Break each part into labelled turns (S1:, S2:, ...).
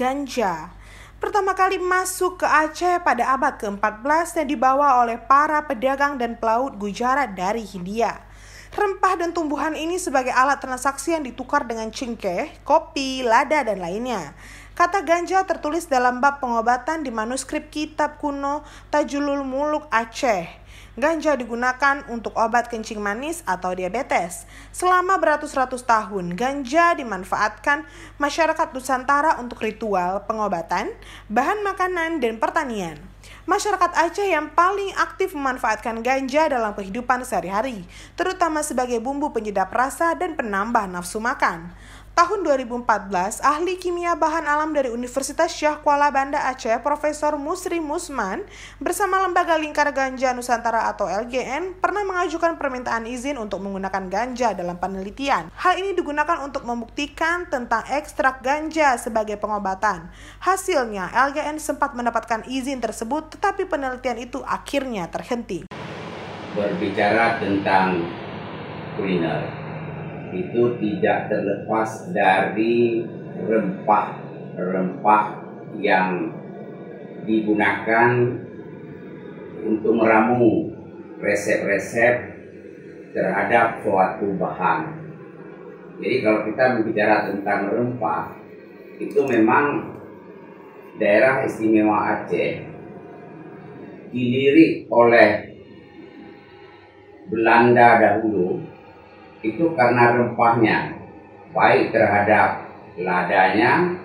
S1: ganja. Pertama kali masuk ke Aceh pada abad ke-14 dan dibawa oleh para pedagang dan pelaut Gujarat dari Hindia. Rempah dan tumbuhan ini sebagai alat transaksi yang ditukar dengan cengkeh, kopi, lada, dan lainnya. Kata ganja tertulis dalam bab pengobatan di manuskrip kitab kuno Tajulul Muluk Aceh. Ganja digunakan untuk obat kencing manis atau diabetes. Selama beratus-ratus tahun, ganja dimanfaatkan masyarakat Nusantara untuk ritual, pengobatan, bahan makanan, dan pertanian. Masyarakat Aceh yang paling aktif memanfaatkan ganja dalam kehidupan sehari-hari, terutama sebagai bumbu penyedap rasa dan penambah nafsu makan. Tahun 2014, ahli kimia bahan alam dari Universitas Syah Kuala Banda Aceh, Profesor Musri Musman, bersama Lembaga Lingkar Ganja Nusantara atau LGN, pernah mengajukan permintaan izin untuk menggunakan ganja dalam penelitian. Hal ini digunakan untuk membuktikan tentang ekstrak ganja sebagai pengobatan. Hasilnya, LGN sempat mendapatkan izin tersebut, tetapi penelitian itu akhirnya terhenti.
S2: Berbicara tentang kuliner, itu tidak terlepas dari rempah-rempah yang digunakan untuk meramu resep-resep terhadap suatu bahan. Jadi kalau kita berbicara tentang rempah, itu memang daerah istimewa Aceh dilirik oleh Belanda dahulu itu karena rempahnya, baik terhadap ladanya,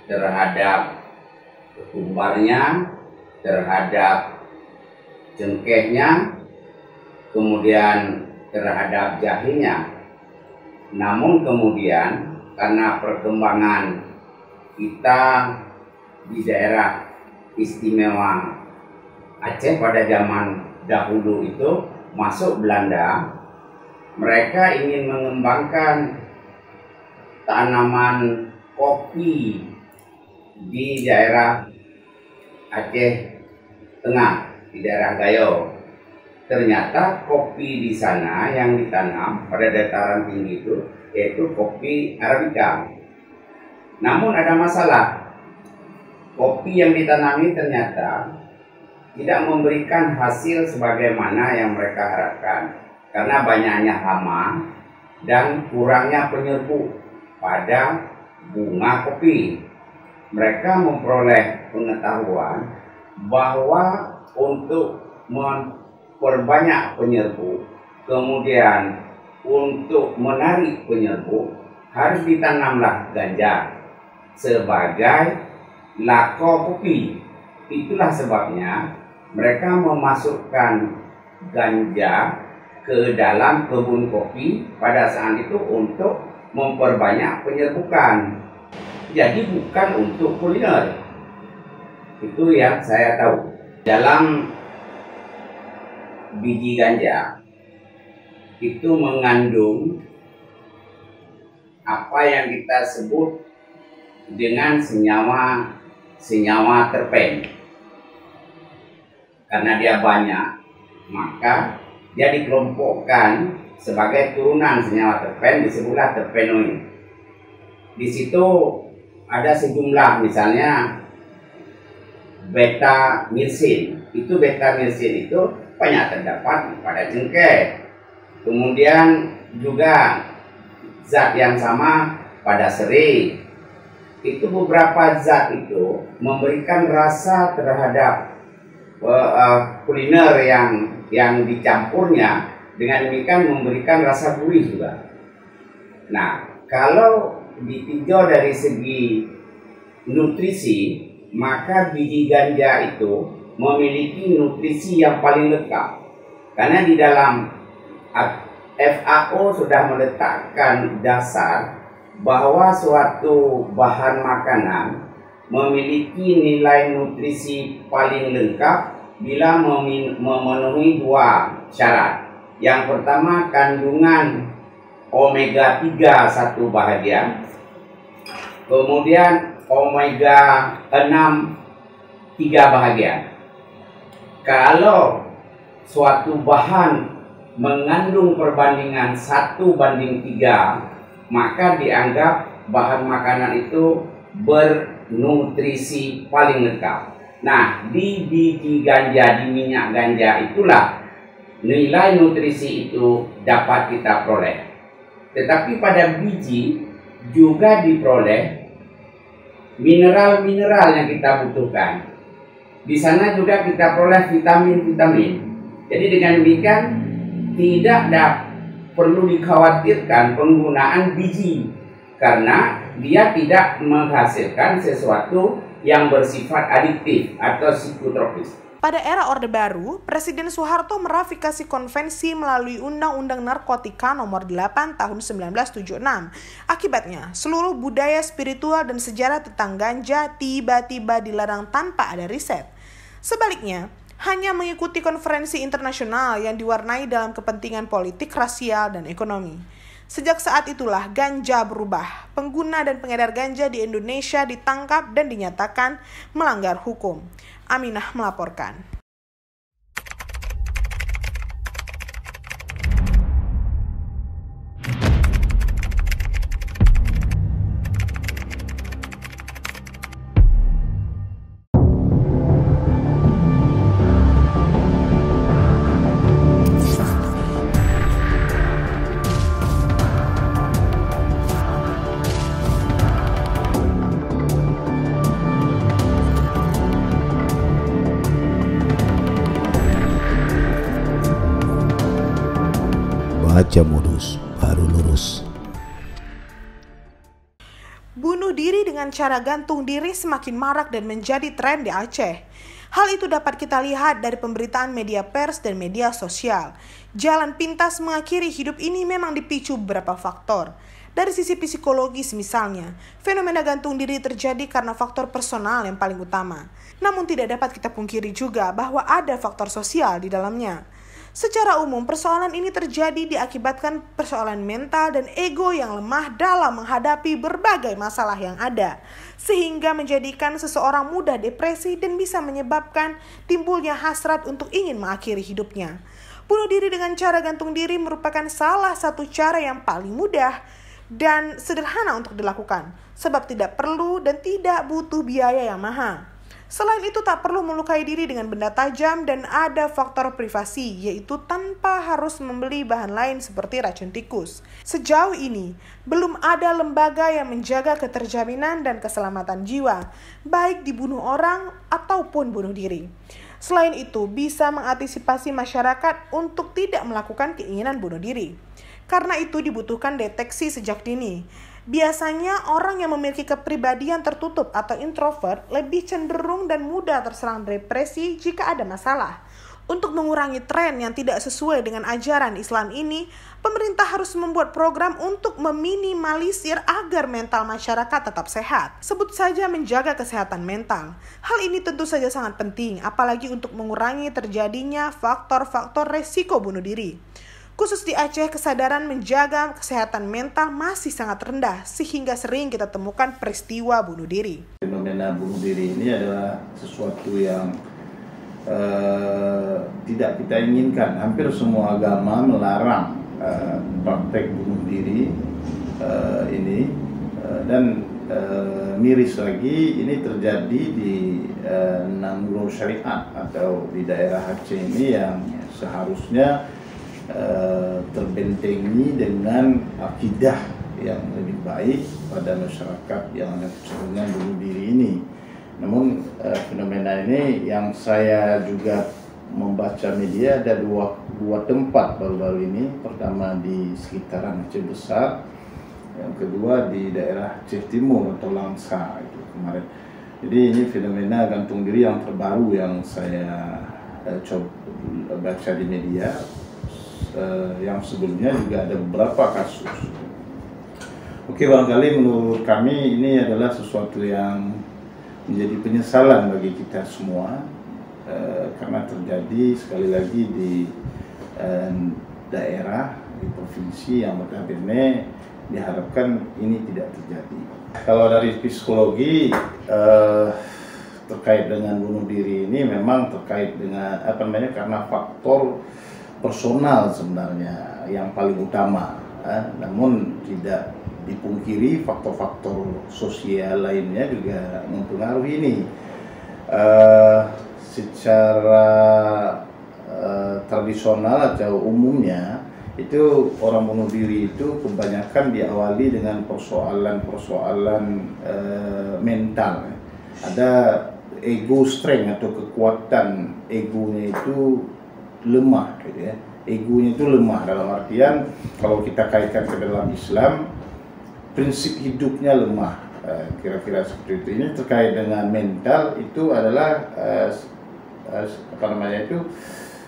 S2: terhadap ketumbarnya, terhadap cengkehnya, kemudian terhadap jahenya. Namun kemudian karena perkembangan kita di daerah istimewa Aceh pada zaman dahulu itu masuk Belanda, mereka ingin mengembangkan tanaman kopi di daerah Aceh Tengah, di daerah Gayo. Ternyata kopi di sana yang ditanam pada dataran tinggi itu yaitu kopi Arabica. Namun ada masalah. Kopi yang ditanami ternyata tidak memberikan hasil sebagaimana yang mereka harapkan, karena banyaknya hama dan kurangnya penyerbu pada bunga kopi. Mereka memperoleh pengetahuan bahwa untuk memperbanyak penyerbu, kemudian untuk menarik penyerbu, harus ditanamlah ganja sebagai lako kopi. Itulah sebabnya mereka memasukkan ganja ke dalam kebun kopi pada saat itu untuk memperbanyak penyerbukan. Jadi bukan untuk kuliner. Itu yang saya tahu. Dalam biji ganja itu mengandung apa yang kita sebut dengan senyawa terpen. Karena dia banyak, maka dia dikelompokkan sebagai turunan senyawa terpen, disebutlah terpenoid. Di situ ada sejumlah, misalnya beta mirsin. Itu beta mirsin itu banyak terdapat pada cengkeh. Kemudian juga zat yang sama pada serai. Itu beberapa zat itu memberikan rasa terhadap kuliner yang dicampurnya, dengan demikian memberikan rasa gurih juga. Nah, kalau ditinjau dari segi nutrisi, maka biji ganja itu memiliki nutrisi yang paling lengkap. Karena di dalam FAO sudah meletakkan dasar bahwa suatu bahan makanan memiliki nilai nutrisi paling lengkap bila memenuhi dua syarat. Yang pertama, kandungan omega 3 1 bahagian, kemudian omega 6 3 bahagian. Kalau suatu bahan mengandung perbandingan 1:3, maka dianggap bahan makanan itu nutrisi paling lengkap. Nah, di biji ganja, di minyak ganja itulah nilai nutrisi itu dapat kita peroleh. Tetapi pada biji juga diperoleh mineral-mineral yang kita butuhkan. Di sana juga kita peroleh vitamin-vitamin. Jadi dengan demikian tidak perlu dikhawatirkan penggunaan biji, karena dia tidak menghasilkan sesuatu yang bersifat adiktif atau psikotropis.
S1: Pada era Orde Baru, Presiden Soeharto meratifikasi konvensi melalui Undang-Undang Narkotika Nomor 8 Tahun 1976. Akibatnya, seluruh budaya spiritual dan sejarah tentang ganja tiba-tiba dilarang tanpa ada riset. Sebaliknya, hanya mengikuti konferensi internasional yang diwarnai dalam kepentingan politik, rasial, dan ekonomi. Sejak saat itulah ganja berubah. Pengguna dan pengedar ganja di Indonesia ditangkap dan dinyatakan melanggar hukum. Aminah melaporkan.
S3: Baca modus baru lurus.
S1: Bunuh diri dengan cara gantung diri semakin marak dan menjadi tren di Aceh. Hal itu dapat kita lihat dari pemberitaan media pers dan media sosial. Jalan pintas mengakhiri hidup ini memang dipicu beberapa faktor. Dari sisi psikologis misalnya, fenomena gantung diri terjadi karena faktor personal yang paling utama. Namun tidak dapat kita pungkiri juga bahwa ada faktor sosial di dalamnya. Secara umum, persoalan ini terjadi diakibatkan persoalan mental dan ego yang lemah dalam menghadapi berbagai masalah yang ada, sehingga menjadikan seseorang mudah depresi dan bisa menyebabkan timbulnya hasrat untuk ingin mengakhiri hidupnya. Bunuh diri dengan cara gantung diri merupakan salah satu cara yang paling mudah dan sederhana untuk dilakukan, sebab tidak perlu dan tidak butuh biaya yang mahal. Selain itu tak perlu melukai diri dengan benda tajam dan ada faktor privasi, yaitu tanpa harus membeli bahan lain seperti racun tikus. Sejauh ini, belum ada lembaga yang menjaga keterjaminan dan keselamatan jiwa, baik dibunuh orang ataupun bunuh diri. Selain itu, bisa mengantisipasi masyarakat untuk tidak melakukan keinginan bunuh diri. Karena itu dibutuhkan deteksi sejak dini. Biasanya orang yang memiliki kepribadian tertutup atau introvert lebih cenderung dan mudah terserang depresi jika ada masalah. Untuk mengurangi tren yang tidak sesuai dengan ajaran Islam ini, pemerintah harus membuat program untuk meminimalisir agar mental masyarakat tetap sehat. Sebut saja menjaga kesehatan mental. Hal ini tentu saja sangat penting, apalagi untuk mengurangi terjadinya faktor-faktor resiko bunuh diri. Khusus di Aceh, kesadaran menjaga kesehatan mental masih sangat rendah, sehingga sering kita temukan peristiwa bunuh diri.
S4: Fenomena bunuh diri ini adalah sesuatu yang tidak kita inginkan. Hampir semua agama melarang praktek bunuh diri ini, dan miris lagi ini terjadi di Nanggro Syariat atau di daerah Aceh ini yang seharusnya terbentengi dengan akidah yang lebih baik pada masyarakat yang ada kecenderungan bunuh diri ini. Namun fenomena ini yang saya juga membaca media ada dua tempat baru-baru ini. Pertama di sekitaran Aceh Besar, yang kedua di daerah Aceh Timur atau Langsa itu kemarin. Jadi ini fenomena gantung diri yang terbaru yang saya coba baca di media. Yang sebelumnya juga ada beberapa kasus. Oke, barangkali menurut kami ini adalah sesuatu yang menjadi penyesalan bagi kita semua, karena terjadi sekali lagi di daerah, di provinsi yang notabene diharapkan ini tidak terjadi. Kalau dari psikologi terkait dengan bunuh diri ini memang terkait dengan karena faktor personal sebenarnya yang paling utama. namun tidak dipungkiri faktor-faktor sosial lainnya juga mempengaruhi ini. Secara tradisional atau umumnya itu orang bunuh diri itu kebanyakan diawali dengan persoalan-persoalan mental. Ada ego strength atau kekuatan egonya itu lemah, gitu ya. Egonya itu lemah dalam artian kalau kita kaitkan ke dalam Islam, prinsip hidupnya lemah, kira-kira seperti itu. Ini terkait dengan mental itu adalah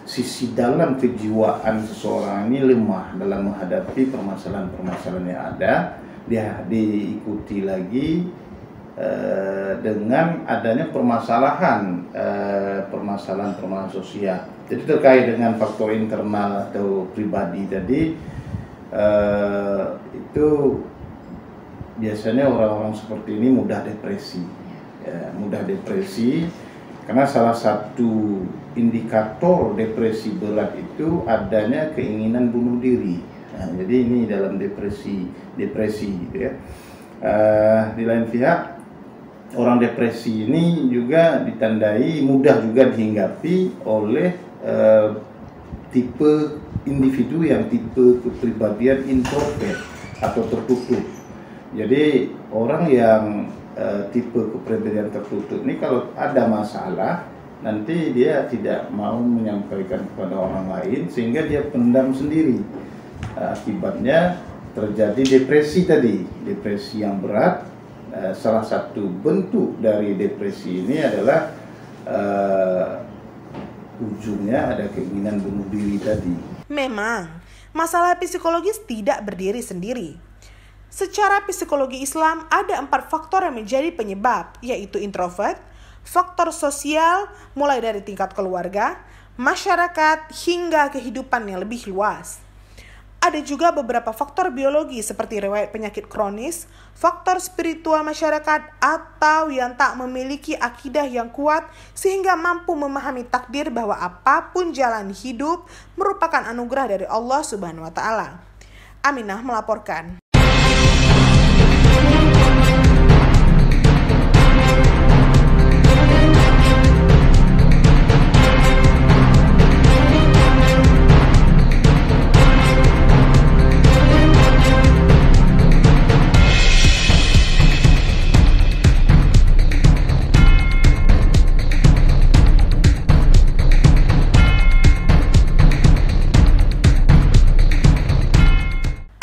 S4: sisi dalam kejiwaan seseorang ini lemah dalam menghadapi permasalahan-permasalahan yang ada. Dia diikuti lagi dengan adanya permasalahan sosial. Jadi terkait dengan faktor internal atau pribadi tadi, itu biasanya orang-orang seperti ini mudah depresi, karena salah satu indikator depresi berat itu adanya keinginan bunuh diri. Nah, jadi ini dalam depresi gitu ya. Di lain pihak, orang depresi ini juga ditandai mudah juga dihinggapi oleh tipe individu yang tipe kepribadian introvert atau tertutup. Jadi orang yang tipe kepribadian tertutup ini kalau ada masalah nanti dia tidak mau menyampaikan kepada orang lain sehingga dia pendam sendiri. Akibatnya terjadi depresi tadi, depresi yang berat. Salah satu bentuk dari depresi ini adalah ujungnya ada keinginan bunuh diri tadi.
S1: Memang, masalah psikologis tidak berdiri sendiri. Secara psikologi Islam ada 4 faktor yang menjadi penyebab, yaitu introvert, faktor sosial mulai dari tingkat keluarga, masyarakat, hingga kehidupan yang lebih luas. Ada juga beberapa faktor biologi seperti riwayat penyakit kronis, faktor spiritual masyarakat, atau yang tak memiliki akidah yang kuat sehingga mampu memahami takdir bahwa apapun jalan hidup merupakan anugerah dari Allah Subhanahu wa Ta'ala. Aminah melaporkan.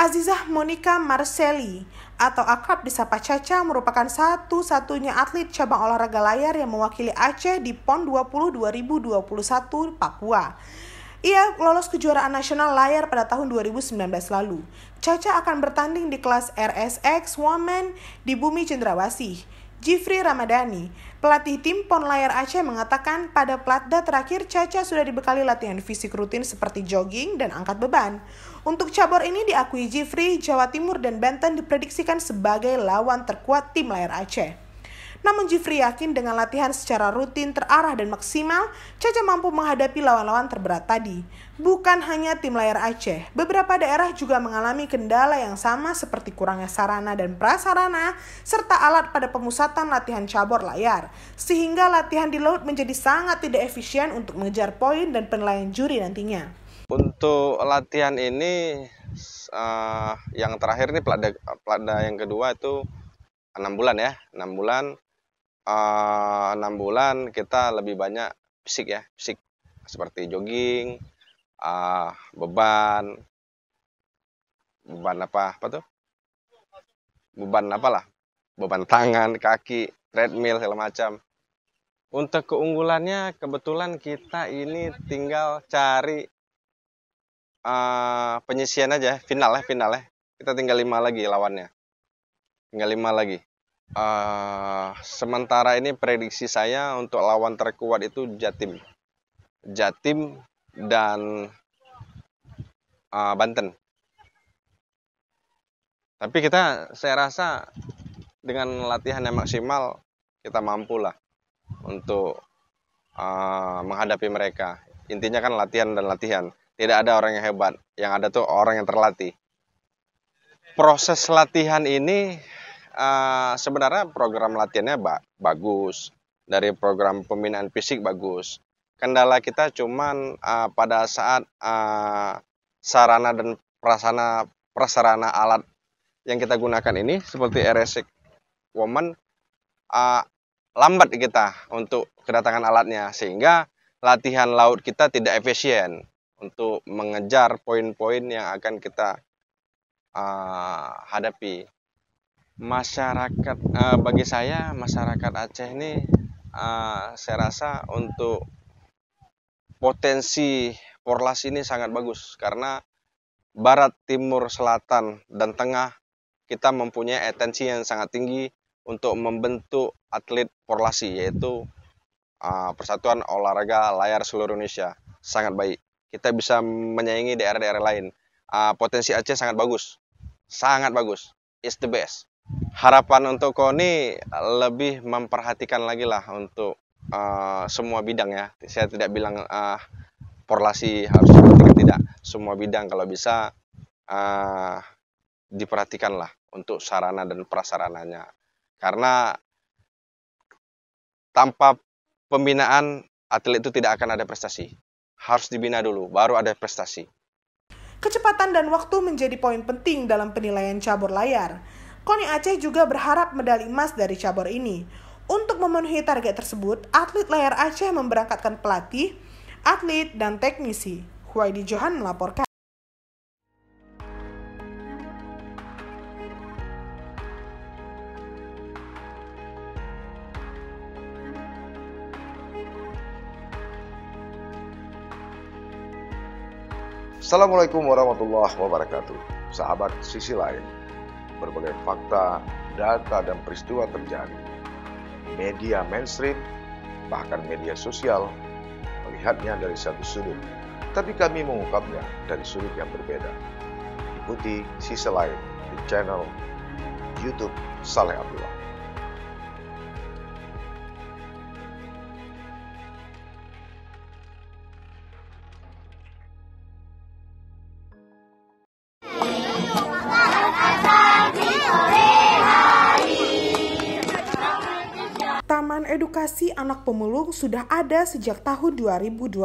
S1: Azizah Monica Marcelli atau akrab disapa Caca merupakan satu-satunya atlet cabang olahraga layar yang mewakili Aceh di PON 20 2021 Papua. Ia lolos kejuaraan nasional layar pada tahun 2019 lalu. Caca akan bertanding di kelas RSX Women di Bumi Cendrawasih. Jifri Ramadhani, pelatih tim PON layar Aceh mengatakan pada platda terakhir Caca sudah dibekali latihan fisik rutin seperti jogging dan angkat beban. Untuk cabur ini diakui Jifri, Jawa Timur dan Banten diprediksikan sebagai lawan terkuat tim layar Aceh. Namun Jifri yakin dengan latihan secara rutin, terarah dan maksimal, Caca mampu menghadapi lawan-lawan terberat tadi. Bukan hanya tim layar Aceh, beberapa daerah juga mengalami kendala yang sama seperti kurangnya sarana dan prasarana, serta alat pada pemusatan latihan cabur layar, sehingga latihan di laut menjadi sangat tidak efisien untuk mengejar poin dan penilaian juri nantinya.
S5: Untuk latihan ini, yang terakhir ini platda yang kedua itu 6 bulan ya, 6 bulan. 6 bulan kita lebih banyak fisik seperti jogging, beban beban tangan, kaki, treadmill segala macam. Untuk keunggulannya kebetulan kita ini tinggal cari penyisian aja, final ya. Kita tinggal 5 lagi lawannya, tinggal 5 lagi. Sementara ini prediksi saya untuk lawan terkuat itu Jatim dan Banten. Tapi saya rasa dengan latihan yang maksimal kita mampu lah untuk menghadapi mereka. Intinya kan latihan dan latihan. Tidak ada orang yang hebat, yang ada tuh orang yang terlatih. proses latihan ini sebenarnya program latihannya bagus, dari program pembinaan fisik bagus. Kendala kita cuman pada saat sarana dan prasarana alat yang kita gunakan ini seperti RSX Woman lambat kita untuk kedatangan alatnya, sehingga latihan laut kita tidak efisien untuk mengejar poin-poin yang akan kita hadapi. Masyarakat bagi saya masyarakat Aceh ini saya rasa untuk potensi Porlas ini sangat bagus, karena barat, timur, selatan, dan tengah kita mempunyai atensi yang sangat tinggi untuk membentuk atlet Porlasi, yaitu Persatuan Olahraga Layar Seluruh Indonesia. Sangat baik, kita bisa menyaingi daerah-daerah lain. Potensi Aceh sangat bagus, it's the best. Harapan untuk KONI lebih memperhatikan lagi lah untuk semua bidang ya. Saya tidak bilang Porlasi harus diperhatikan, tidak. Semua bidang kalau bisa diperhatikan lah untuk sarana dan prasarananya. Karena tanpa pembinaan atlet itu tidak akan ada prestasi. Harus dibina dulu, baru ada prestasi.
S1: Kecepatan dan waktu menjadi poin penting dalam penilaian cabur layar. KONI Aceh juga berharap medali emas dari cabur ini. Untuk memenuhi target tersebut, atlet layar Aceh memberangkatkan pelatih, atlet, dan teknisi. Huwaidi Johan melaporkan.
S6: Assalamualaikum warahmatullahi wabarakatuh. Sahabat Sisi Lain, berbagai fakta, data, dan peristiwa terjadi. Media mainstream, bahkan media sosial, melihatnya dari satu sudut, tapi kami mengungkapnya dari sudut yang berbeda. Ikuti Sisi Lain di channel YouTube Saleh Abdullah.
S1: Taman Edukasi Anak Pemulung sudah ada sejak tahun 2012.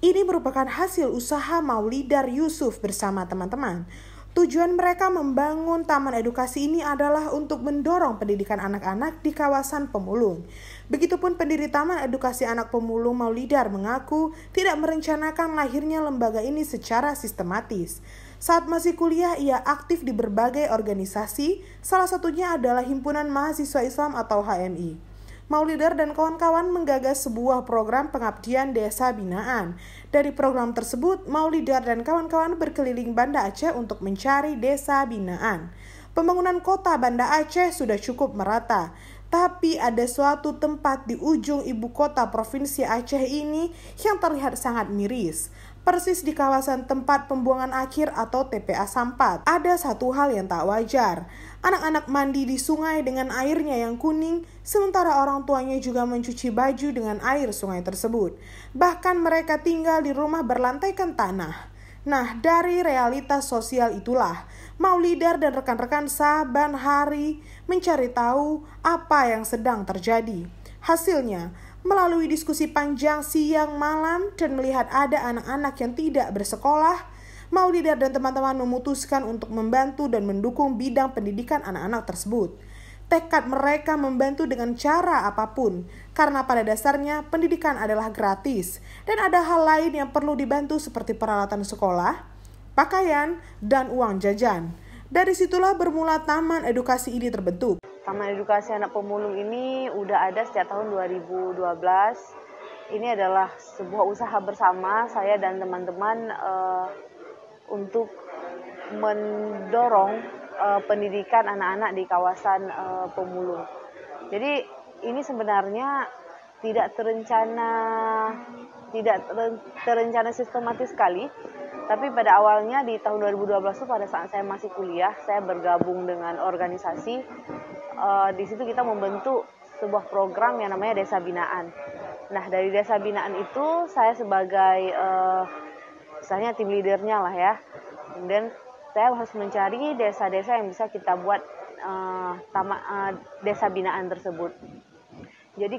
S1: Ini merupakan hasil usaha Maulidar Yusuf bersama teman-teman. Tujuan mereka membangun taman edukasi ini adalah untuk mendorong pendidikan anak-anak di kawasan pemulung. Begitupun pendiri Taman Edukasi Anak Pemulung Maulidar mengaku tidak merencanakan lahirnya lembaga ini secara sistematis. Saat masih kuliah, ia aktif di berbagai organisasi, salah satunya adalah Himpunan Mahasiswa Islam atau HMI. Maulidar dan kawan-kawan menggagas sebuah program pengabdian desa binaan. Dari program tersebut, Maulidar dan kawan-kawan berkeliling Banda Aceh untuk mencari desa binaan. Pembangunan kota Banda Aceh sudah cukup merata, tapi ada suatu tempat di ujung ibu kota Provinsi Aceh ini yang terlihat sangat miris. Persis di kawasan tempat pembuangan akhir atau TPA Sampat, ada satu hal yang tak wajar. Anak-anak mandi di sungai dengan airnya yang kuning, sementara orang tuanya juga mencuci baju dengan air sungai tersebut. Bahkan mereka tinggal di rumah berlantaikan tanah. Nah, dari realitas sosial itulah, Maulidar dan rekan-rekan saban hari mencari tahu apa yang sedang terjadi. Hasilnya, melalui diskusi panjang siang malam dan melihat ada anak-anak yang tidak bersekolah, Maulidar dan teman-teman memutuskan untuk membantu dan mendukung bidang pendidikan anak-anak tersebut. Tekad mereka membantu dengan cara apapun, karena pada dasarnya pendidikan adalah gratis dan ada hal lain yang perlu dibantu seperti peralatan sekolah, pakaian, dan uang jajan. Dari situlah bermula taman edukasi ini terbentuk.
S7: Taman Edukasi Anak Pemulung ini udah ada sejak tahun 2012. Ini adalah sebuah usaha bersama saya dan teman-teman untuk mendorong pendidikan anak-anak di kawasan pemulung. Jadi ini sebenarnya tidak terencana sistematis sekali. Tapi pada awalnya di tahun 2012 itu pada saat saya masih kuliah, saya bergabung dengan organisasi. Di situ kita membentuk sebuah program yang namanya Desa Binaan. Nah, dari Desa Binaan itu saya sebagai misalnya tim leadernya lah ya. Kemudian saya harus mencari desa-desa yang bisa kita buat desa binaan tersebut. Jadi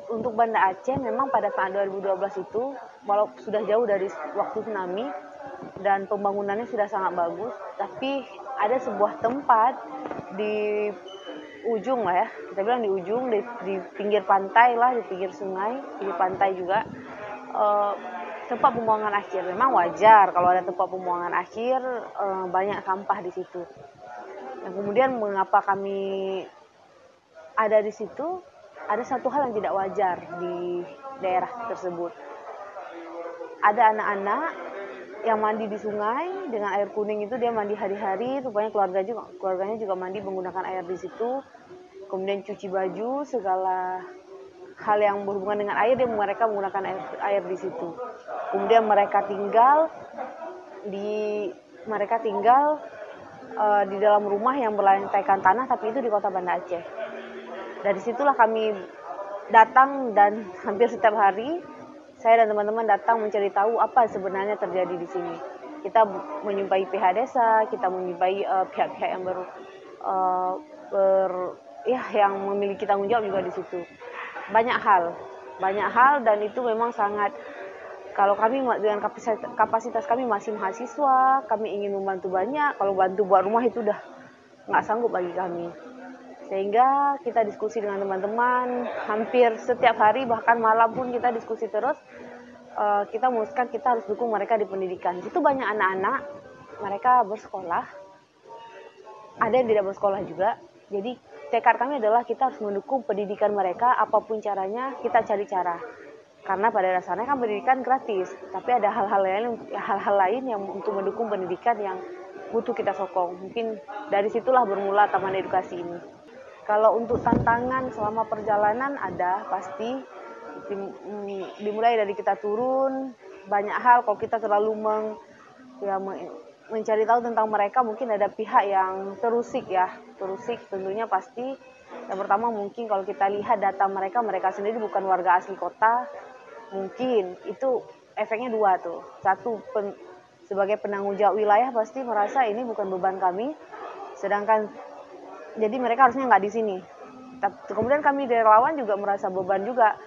S7: untuk Banda Aceh memang pada saat 2012 itu, walau sudah jauh dari waktu tsunami dan pembangunannya sudah sangat bagus, tapi ada sebuah tempat di ujung lah ya, kita bilang di ujung, di pinggir pantai lah, di pinggir sungai, di pantai juga, tempat pembuangan akhir. Memang wajar kalau ada tempat pembuangan akhir, banyak sampah di situ. Dan kemudian mengapa kami ada di situ? Ada satu hal yang tidak wajar di daerah tersebut. Ada anak-anak yang mandi di sungai dengan air kuning itu, dia mandi hari-hari, rupanya keluarganya juga mandi menggunakan air di situ. Kemudian cuci baju, segala hal yang berhubungan dengan air mereka menggunakan air di situ. Kemudian mereka tinggal di dalam rumah yang berlantaikan tanah, tapi itu di kota Banda Aceh. Dari situlah kami datang, dan hampir setiap hari saya dan teman-teman datang mencari tahu apa sebenarnya terjadi di sini. Kita menjumpai pihak desa, kita menjumpai pihak-pihak yang yang memiliki tanggung jawab juga di situ. Banyak hal, dan itu memang sangat, kalau kami dengan kapasitas kami masih mahasiswa, kami ingin membantu banyak, kalau bantu buat rumah itu udah nggak sanggup bagi kami. Sehingga kita diskusi dengan teman-teman, hampir setiap hari, bahkan malam pun kita diskusi terus. Kita memutuskan kita harus dukung mereka di pendidikan. Itu banyak anak-anak, mereka bersekolah, ada yang tidak bersekolah juga. Jadi tekad kami adalah kita harus mendukung pendidikan mereka, apapun caranya, kita cari cara. Karena pada dasarnya kan pendidikan gratis, tapi ada hal-hal lain yang untuk mendukung pendidikan yang butuh kita sokong. Mungkin dari situlah bermula Taman Edukasi ini. Kalau untuk tantangan selama perjalanan ada pasti, dimulai dari kita turun, banyak hal. Kalau kita terlalu mencari tahu tentang mereka, mungkin ada pihak yang terusik tentunya pasti. Yang pertama mungkin kalau kita lihat data mereka sendiri bukan warga asli kota, mungkin itu efeknya dua tuh. Satu, sebagai penanggung jawab wilayah pasti merasa ini bukan beban kami, sedangkan jadi mereka harusnya nggak di sini. Kemudian kami dari relawan juga merasa beban juga.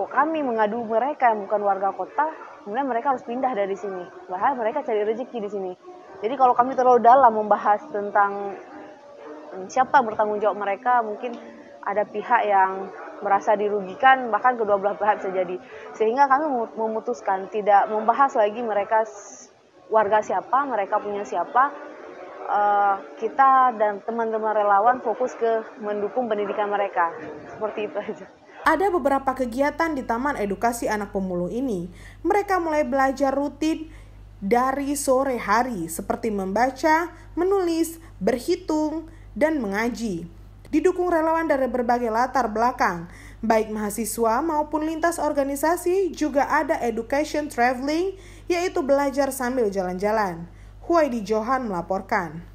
S7: Kok kami mengadu mereka yang bukan warga kota, kemudian mereka harus pindah dari sini. Bahkan mereka cari rezeki di sini. Jadi kalau kami terlalu dalam membahas tentang siapa yang bertanggung jawab mereka, mungkin ada pihak yang merasa dirugikan, bahkan kedua belah pihak bisa jadi. Sehingga kami memutuskan tidak membahas lagi mereka warga siapa, mereka punya siapa. Kita dan teman-teman relawan fokus ke mendukung pendidikan mereka. Seperti itu aja.
S1: Ada beberapa kegiatan di Taman Edukasi Anak Pemulung ini. Mereka mulai belajar rutin dari sore hari, seperti membaca, menulis, berhitung, dan mengaji. Didukung relawan dari berbagai latar belakang, baik mahasiswa maupun lintas organisasi. Juga ada education traveling, yaitu belajar sambil jalan-jalan. Huwaidi Johan melaporkan.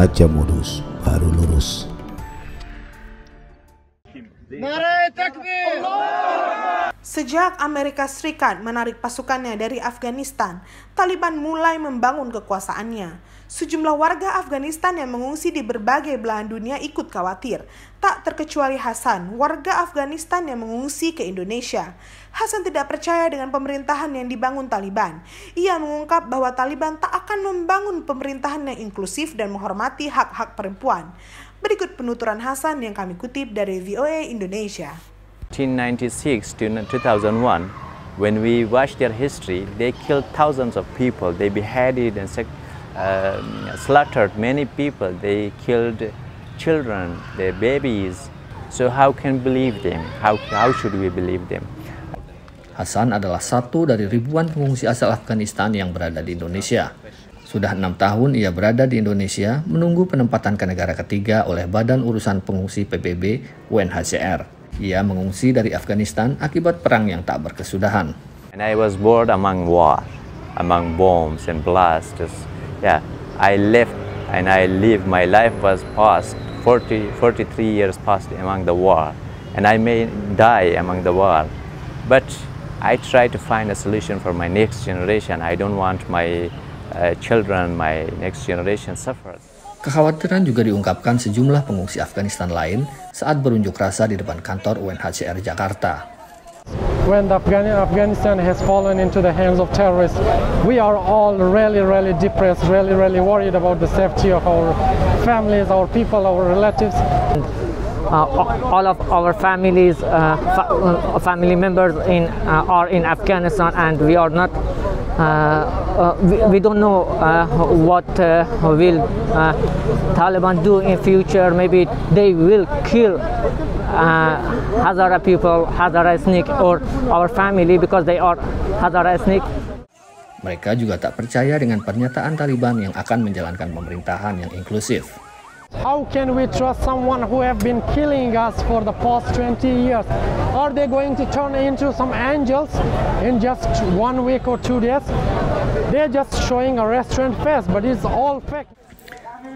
S3: Baca Modus Baru Lurus.
S1: Sejak Amerika Serikat menarik pasukannya dari Afghanistan, Taliban mulai membangun kekuasaannya. Sejumlah warga Afghanistan yang mengungsi di berbagai belahan dunia ikut khawatir. Tak terkecuali Hasan, warga Afghanistan yang mengungsi ke Indonesia. Hasan tidak percaya dengan pemerintahan yang dibangun Taliban. Ia mengungkap bahwa Taliban tak akan membangun pemerintahan yang inklusif dan menghormati hak-hak perempuan. Berikut penuturan Hasan yang kami kutip dari VOA Indonesia.
S8: 1996 to 2001, when we watch their history, they killed thousands of people. They beheaded and slaughtered many people. They killed children, their babies. So how can we believe them? How should we believe them?
S9: Hasan adalah satu dari ribuan pengungsi asal Afghanistan yang berada di Indonesia. Sudah 6 tahun ia berada di Indonesia menunggu penempatan ke negara ketiga oleh Badan Urusan Pengungsi PBB UNHCR. Ia mengungsi dari Afghanistan akibat perang yang tak berkesudahan.
S8: And I was bored among war, among bombs and blasts. Yeah, I left and I live. My life was past 43 years past among the war, and I may die among the war. But I try to find a solution for my next generation. I don't want my children, my next generation suffer.
S9: Kekhawatiran juga diungkapkan sejumlah pengungsi Afghanistan lain saat berunjuk rasa di depan kantor UNHCR Jakarta.
S10: When the Afghanistan has fallen into the hands of terrorists, we are all really depressed, really worried about the safety of our families, our people, our relatives.
S11: All of our families, family members are in Afghanistan, and we are not. We don't know what will Taliban do in future. Maybe they will kill Hazara people, Hazara ethnic, or our family because they are Hazara ethnic.
S9: Mereka juga tak percaya dengan pernyataan Taliban yang akan menjalankan pemerintahan yang inklusif.
S10: How can we trust someone who have been killing us for the past 20 years? Are they going to turn into some angels in just 1 week or 2 days? They're just showing a restaurant face, but it's all fake.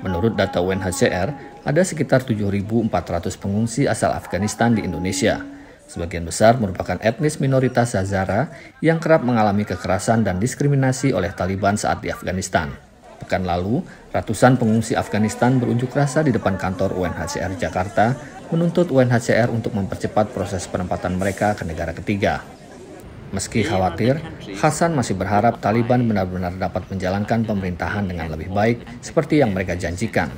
S9: Menurut data UNHCR, ada sekitar 7.400 pengungsi asal Afghanistan di Indonesia. Sebagian besar merupakan etnis minoritas Hazara yang kerap mengalami kekerasan dan diskriminasi oleh Taliban saat di Afghanistan. Pekan lalu, ratusan pengungsi Afghanistan berunjuk rasa di depan kantor UNHCR Jakarta menuntut UNHCR untuk mempercepat proses penempatan mereka ke negara ketiga. Meski khawatir, Hasan masih berharap Taliban benar-benar dapat menjalankan pemerintahan dengan lebih baik seperti yang mereka janjikan.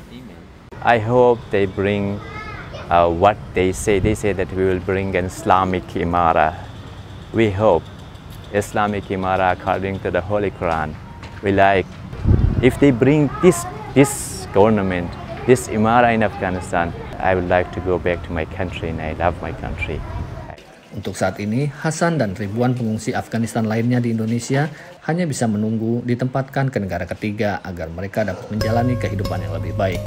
S8: I hope they bring what they say. They say that we will bring an Islamic Imara. We hope Islamic Imara according to the Holy Quran. We like, if they bring this government, this Imara in Afghanistan, I would like to go back to my country and I love my country.
S9: Untuk saat ini, Hasan dan ribuan pengungsi Afghanistan lainnya di Indonesia hanya bisa menunggu ditempatkan ke negara ketiga agar mereka dapat menjalani kehidupan yang lebih baik.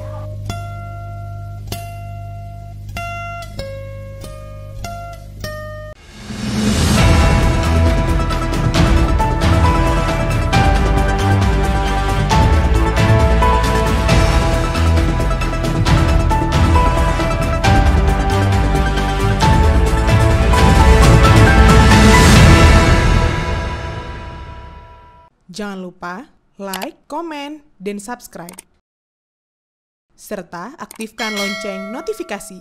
S1: Jangan lupa like, komen, dan subscribe. Serta aktifkan lonceng notifikasi.